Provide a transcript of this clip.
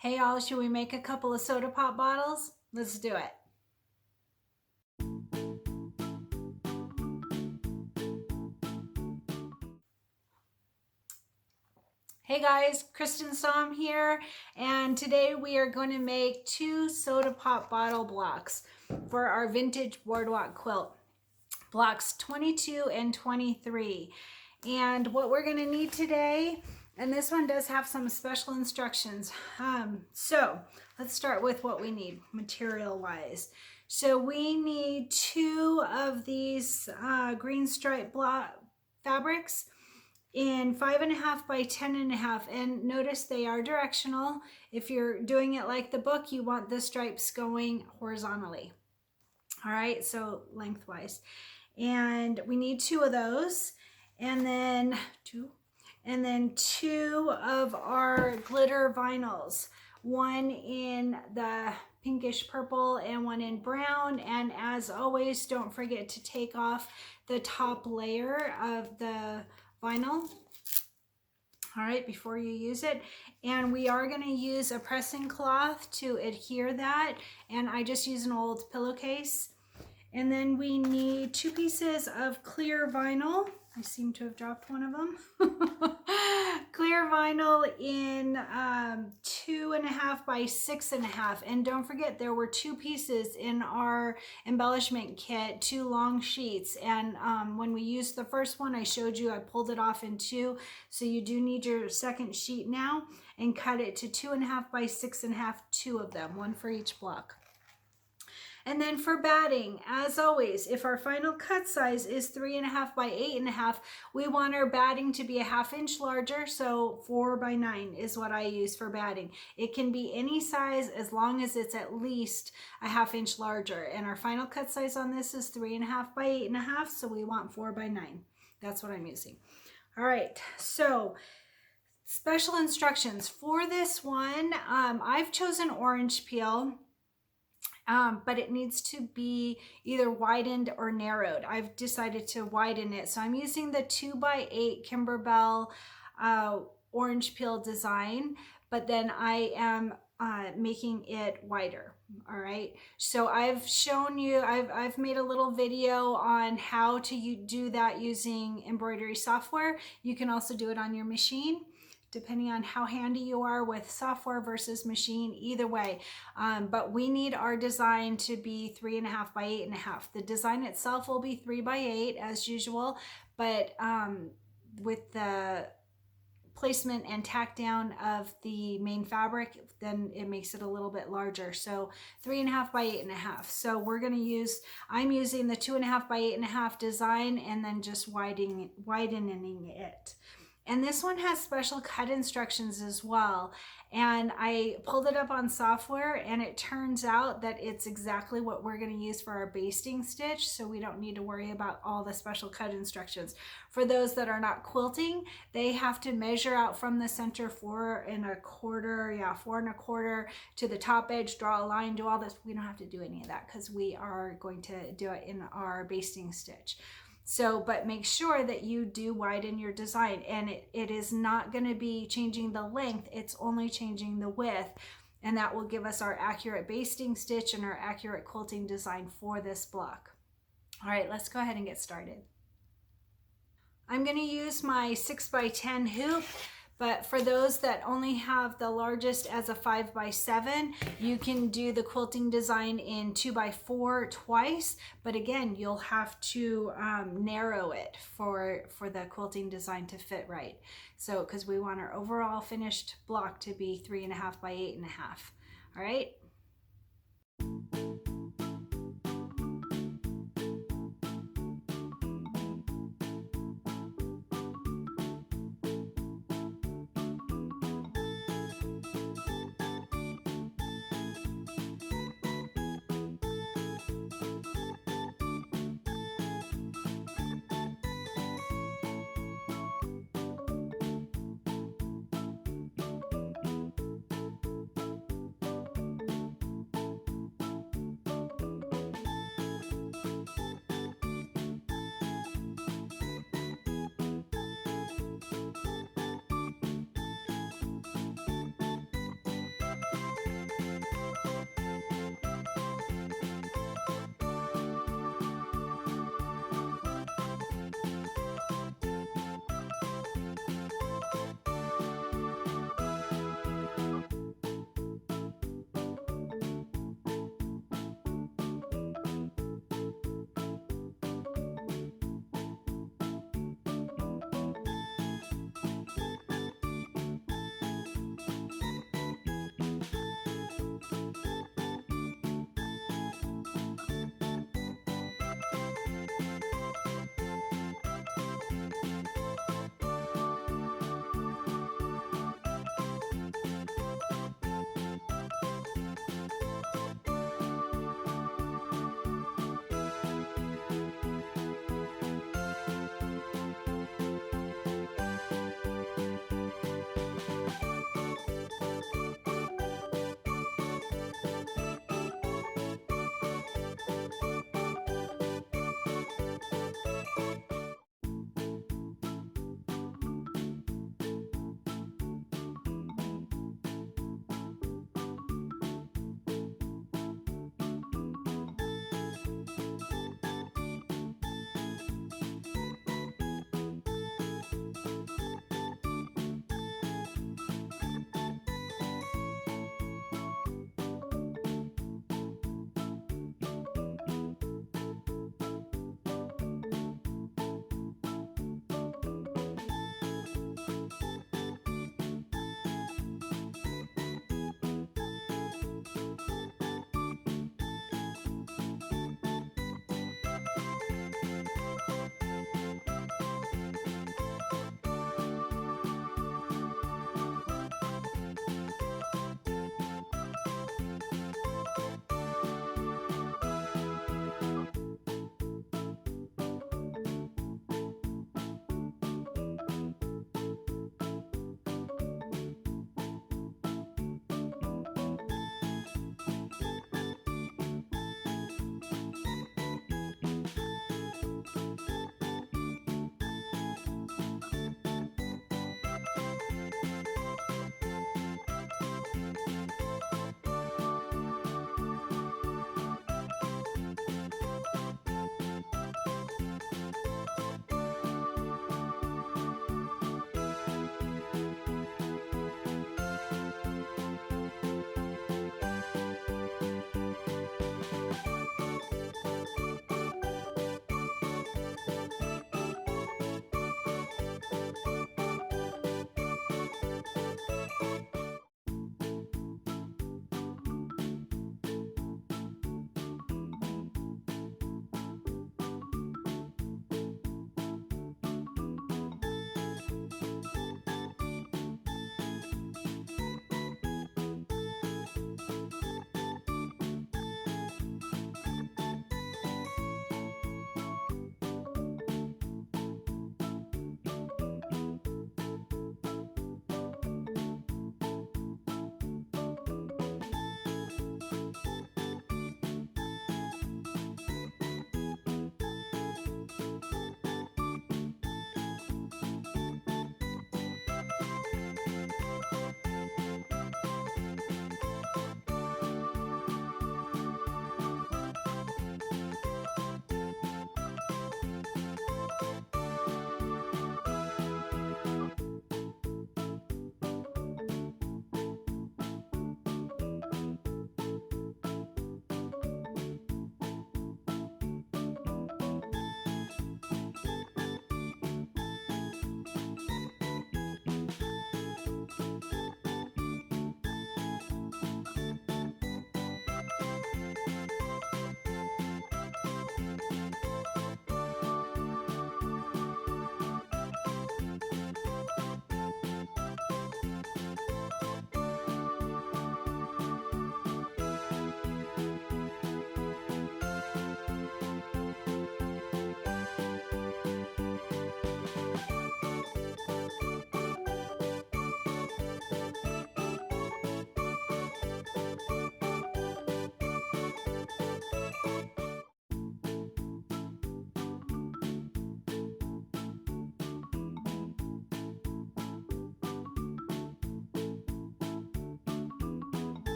Hey y'all, should we make a couple of soda pop bottles? Let's do it. Hey guys, Cristin here, and today we are going to make 2 soda pop bottle blocks for our vintage Boardwalk quilt. Blocks 22 and 23. And what we're going to need today, and this one does have some special instructions. So let's start with what we need material wise. So we need 2 of these green stripe block fabrics in 5.5 by 10.5, and notice they are directional. If you're doing it like the book, you want the stripes going horizontally. All right, so lengthwise. And we need 2 of those, and then 2 of our glitter vinyls, one in the pinkish purple and one in brown. And as always, don't forget to take off the top layer of the vinyl, all right, before you use it. And we are going to use a pressing cloth to adhere that, and I just use an old pillowcase. And then we need 2 pieces of clear vinyl. I seem to have dropped one of them. Clear vinyl in 2.5 by 6.5. And don't forget, there were 2 pieces in our embellishment kit, 2 long sheets. And when we used the first one, I showed you, I pulled it off in 2. So you do need your second sheet now, and cut it to 2.5 by 6.5, 2 of them, 1 for each block. And then for batting, as always, if our final cut size is 3.5 by 8.5, we want our batting to be a 1/2 inch larger, so 4 by 9 is what I use for batting. It can be any size as long as it's at least a 1/2 inch larger. And our final cut size on this is 3.5 by 8.5, so we want 4 by 9. That's what I'm using. All right, so special instructions for this one. I've chosen orange peel. But it needs to be either widened or narrowed. I've decided to widen it. So I'm using the 2x8 Kimberbell orange peel design, but then I am making it wider. All right. So I've shown you, I've made a little video on how to do that using embroidery software. You can also do it on your machine, depending on how handy you are with software versus machine, either way. But we need our design to be 3.5 by 8.5. The design itself will be 3 by 8 as usual, but with the placement and tack down of the main fabric, then it makes it a little bit larger. So 3.5 by 8.5. So we're going to use, I'm using the 2.5 by 8.5 design, and then just widening it. And this one has special cut instructions as well. And I pulled it up on software, and it turns out that it's exactly what we're going to use for our basting stitch. So we don't need to worry about all the special cut instructions. For those that are not quilting, they have to measure out from the center 4 1/4 to the top edge, draw a line, do all this. We don't have to do any of that because we are going to do it in our basting stitch. So, but make sure that you do widen your design, and it is not going to be changing the length, it's only changing the width, and that will give us our accurate basting stitch and our accurate quilting design for this block. All right, let's go ahead and get started. I'm going to use my 6 by 10 hoop. But for those that only have the largest as a 5 by 7, you can do the quilting design in 2 by 4 twice. But again, you'll have to narrow it for the quilting design to fit right. So, because we want our overall finished block to be 3.5 by 8.5. All right,